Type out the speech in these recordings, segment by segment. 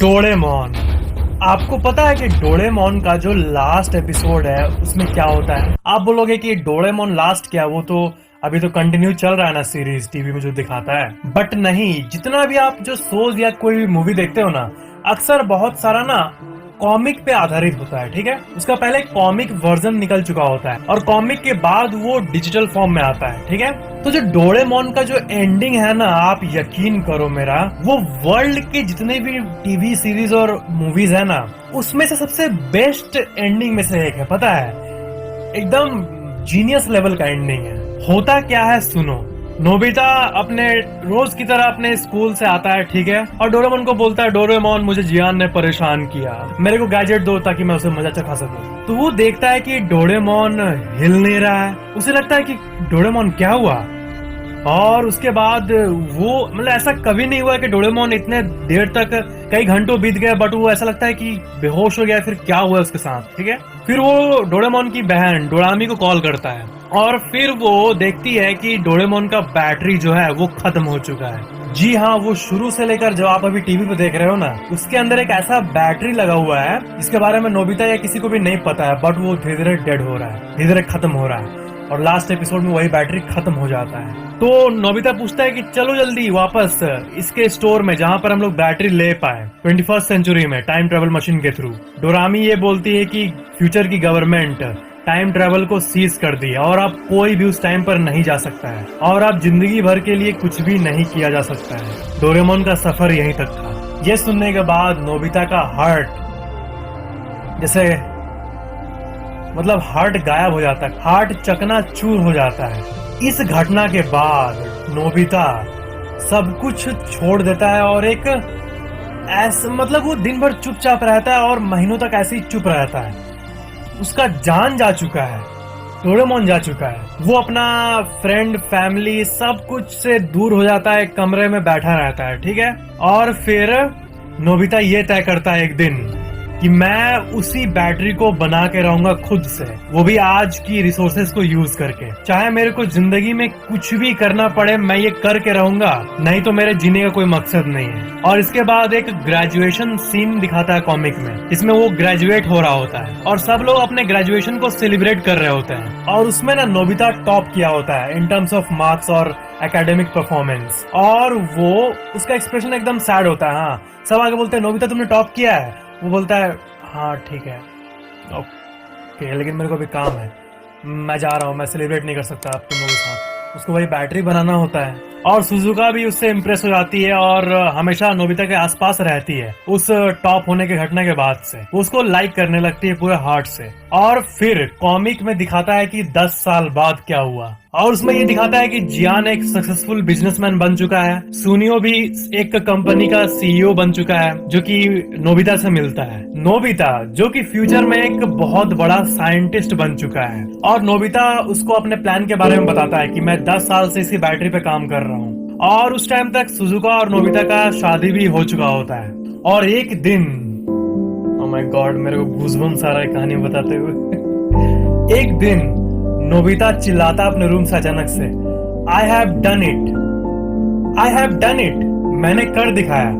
Doraemon. आपको पता है कि डोरेमोन का जो लास्ट एपिसोड है उसमें क्या होता है? आप बोलोगे कि डोरेमोन लास्ट क्या, वो तो अभी तो कंटिन्यू चल रहा है ना सीरीज टीवी में जो दिखाता है। बट नहीं, जितना भी आप जो शोज या कोई भी मूवी देखते हो ना, अक्सर बहुत सारा ना कॉमिक पे आधारित होता है। ठीक है, उसका पहले कॉमिक वर्जन निकल चुका होता है और कॉमिक के बाद वो डिजिटल फॉर्म में आता है। ठीक है, तो जो डोरेमोन का जो एंडिंग है ना, आप यकीन करो मेरा, वो वर्ल्ड के जितने भी टीवी सीरीज और मूवीज है ना, उसमें से सबसे बेस्ट एंडिंग में से एक है। पता है, एकदम जीनियस लेवल का एंडिंग है। होता क्या है सुनो। नोबिता अपने रोज की तरह अपने स्कूल से आता है, ठीक है, और डोरेमोन को बोलता है, डोरेमोन मुझे जियान ने परेशान किया, मेरे को गैजेट दो ताकि मैं उसे मजा चखा सकूं। तो वो देखता है कि डोरेमोन हिल नहीं रहा है। उसे लगता है कि डोरेमोन क्या हुआ, और उसके बाद वो मतलब ऐसा कभी नहीं हुआ कि डोरेमोन इतने देर तक कई घंटों बीत गए, बट वो ऐसा लगता है कि बेहोश हो गया, फिर क्या हुआ उसके साथ। ठीक है, फिर वो डोरेमोन की बहन डोरामी को कॉल करता है और फिर वो देखती है कि डोरेमोन का बैटरी जो है वो खत्म हो चुका है। जी हाँ, वो शुरू से लेकर जो आप अभी टीवी पे देख रहे हो ना, उसके अंदर एक ऐसा बैटरी लगा हुआ है जिसके बारे में नोबिता या किसी को भी नहीं पता है, बट वो धीरे धीरे डेड हो रहा है, धीरे धीरे खत्म हो रहा है, और लास्ट एपिसोड में वही बैटरी खत्म हो जाता है। तो नोबिता पूछता है कि चलो जल्दी वापस इसके स्टोर में जहाँ पर हम लोग बैटरी ले पाए 21st सेंचुरी में टाइम ट्रेवल मशीन के थ्रू। डोरामी ये बोलती है कि फ्यूचर की गवर्नमेंट टाइम ट्रेवल को सीज कर दी और अब कोई भी उस टाइम पर नहीं जा सकता है, और अब जिंदगी भर के लिए कुछ भी नहीं किया जा सकता है। डोरेमोन का सफर यहीं तक था। ये सुनने के बाद नोबिता का हार्ट जैसे मतलब हार्ट गायब हो जाता है, हार्ट चकनाचूर हो जाता है। इस घटना के बाद नोबिता सब कुछ छोड़ देता है और एक ऐसा मतलब वो दिन भर चुपचाप रहता है और महीनों तक ऐसे ही चुप रहता है। उसका जान जा चुका है, डोरेमोन जा चुका है। वो अपना फ्रेंड फैमिली सब कुछ से दूर हो जाता है, कमरे में बैठा रहता है। ठीक है, और फिर नोबिता ये तय करता है एक दिन कि मैं उसी बैटरी को बना के रहूंगा खुद से, वो भी आज की रिसोर्सेज को यूज करके। चाहे मेरे को जिंदगी में कुछ भी करना पड़े, मैं ये करके रहूंगा, नहीं तो मेरे जीने का कोई मकसद नहीं है। और इसके बाद एक ग्रेजुएशन सीन दिखाता है कॉमिक में, इसमें वो ग्रेजुएट हो रहा होता है और सब लोग अपने ग्रेजुएशन को सेलिब्रेट कर रहे होते हैं, और उसमें ना नोबिता टॉप किया होता है इन टर्म्स ऑफ मार्क्स और एकेडमिक परफॉर्मेंस, और वो उसका एक्सप्रेशन एकदम सैड होता है। हाँ, सब आगे बोलते हैं, नोबिता तुमने टॉप किया है। वो बोलता है, हाँ ठीक है, ओके, लेकिन मेरे को अभी काम है, मैं जा रहा हूँ, मैं सेलिब्रेट नहीं कर सकता अब तुम लोगों के साथ। उसको वही बैटरी बनाना होता है, और सुजुका भी उससे इम्प्रेस हो जाती है और हमेशा नोबिता के आसपास रहती है उस टॉप होने की घटना के बाद से। वो उसको लाइक करने लगती है पूरे हार्ट से। और फिर कॉमिक में दिखाता है कि 10 साल बाद क्या हुआ, और उसमें ये दिखाता है कि जियान एक सक्सेसफुल बिजनेसमैन बन चुका है, सुनियो भी एक कंपनी का सीईओ बन चुका है जो कि नोबिता से मिलता है। नोबिता जो कि फ्यूचर में एक बहुत बड़ा साइंटिस्ट बन चुका है, और नोबिता उसको अपने प्लान के बारे में बताता है कि मैं 10 साल से इसकी बैटरी पे काम कर रहा हूँ। और उस टाइम तक सुजुका और नोबिता का शादी भी हो चुका होता है। और एक दिन, ओह माय गॉड, मेरे को गूज़बम्स आ रहा है कहानी बताते हुए। एक दिन नोबिता चिल्लाता अपने रूम से अचानक से, I have done it, I have done it, मैंने कर दिखाया।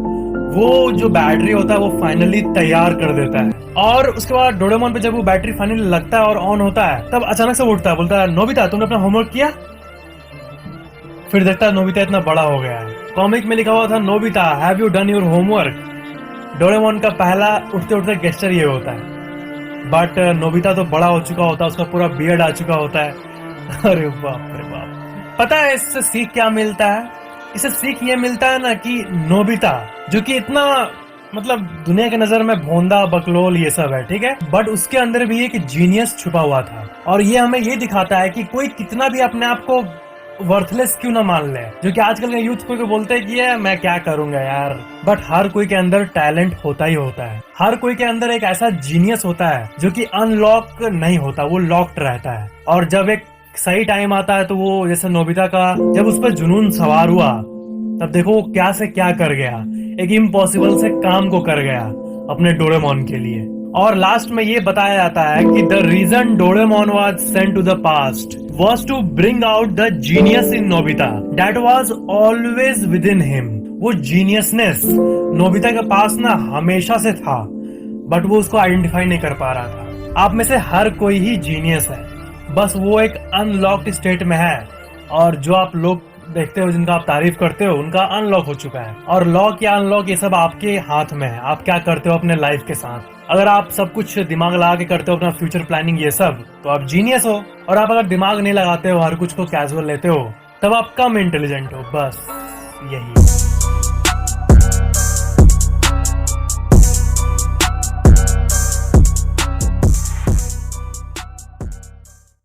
वो जो बैटरी होता है वो फाइनली तैयार कर देता है, और उसके बाद डोरेमोन पे जब वो बैटरी फाइनली लगता है और ऑन होता है, तब अचानक से उठता है, बोलता है, नोबिता तुमने अपना होमवर्क किया? फिर देखता है नोबिता इतना बड़ा हो गया है। कॉमिक में लिखा हुआ था, Nobita have you done your homework? Doraemon का पहला उठते उठते गेस्चर ये होता है, बट नोबिता तो बड़ा हो चुका होता है, उसका पूरा बियर्ड आ चुका होता है। अरे बाप रे बाप। पता है इससे सीख क्या मिलता है? इससे सीख ये मिलता है ना कि नोबिता जो कि इतना मतलब दुनिया की नजर में भोंदा बकलोल ये सब है, ठीक है, बट उसके अंदर भी एक जीनियस छुपा हुआ था। और ये हमें ये दिखाता है कि कोई कितना भी अपने आप को वर्थलेस क्यों ना मान ले, जो कि आजकल के यूथ को बोलते हैं कि ये मैं क्या करूंगा यार, बट हर कोई के अंदर टैलेंट होता ही होता है। हर कोई के अंदर एक ऐसा जीनियस होता है जो कि अनलॉक नहीं होता, वो लॉक्ड रहता है। और जब एक सही टाइम आता है तो वो, जैसे नोबिता का जब उस पर जुनून सवार हुआ, तब देखो वो क्या से क्या कर गया, एक इम्पॉसिबल से काम को कर गया अपने डोरेमोन के लिए। और लास्ट में ये बताया जाता है कि the reason Doraemon was sent to the past was to bring out the genius in Nobita that was always within him. वो जीनियसनेस नोबिता के पास ना हमेशा से था, बट वो उसको आइडेंटिफाई नहीं कर पा रहा था। आप में से हर कोई ही जीनियस है, बस वो एक अनलॉक्ड स्टेट में है, और जो आप लोग देखते हो, जिनका आप तारीफ करते हो, उनका अनलॉक हो चुका है। और लॉक या अनलॉक ये सब आपके हाथ में है, आप क्या करते हो अपने लाइफ के साथ। अगर आप सब कुछ दिमाग लगा के करते हो, अपना फ्यूचर प्लानिंग ये सब, तो आप जीनियस हो। और आप अगर दिमाग नहीं लगाते हो, हर कुछ को कैजुअल लेते हो, तब आप कम इंटेलिजेंट हो। बस यही।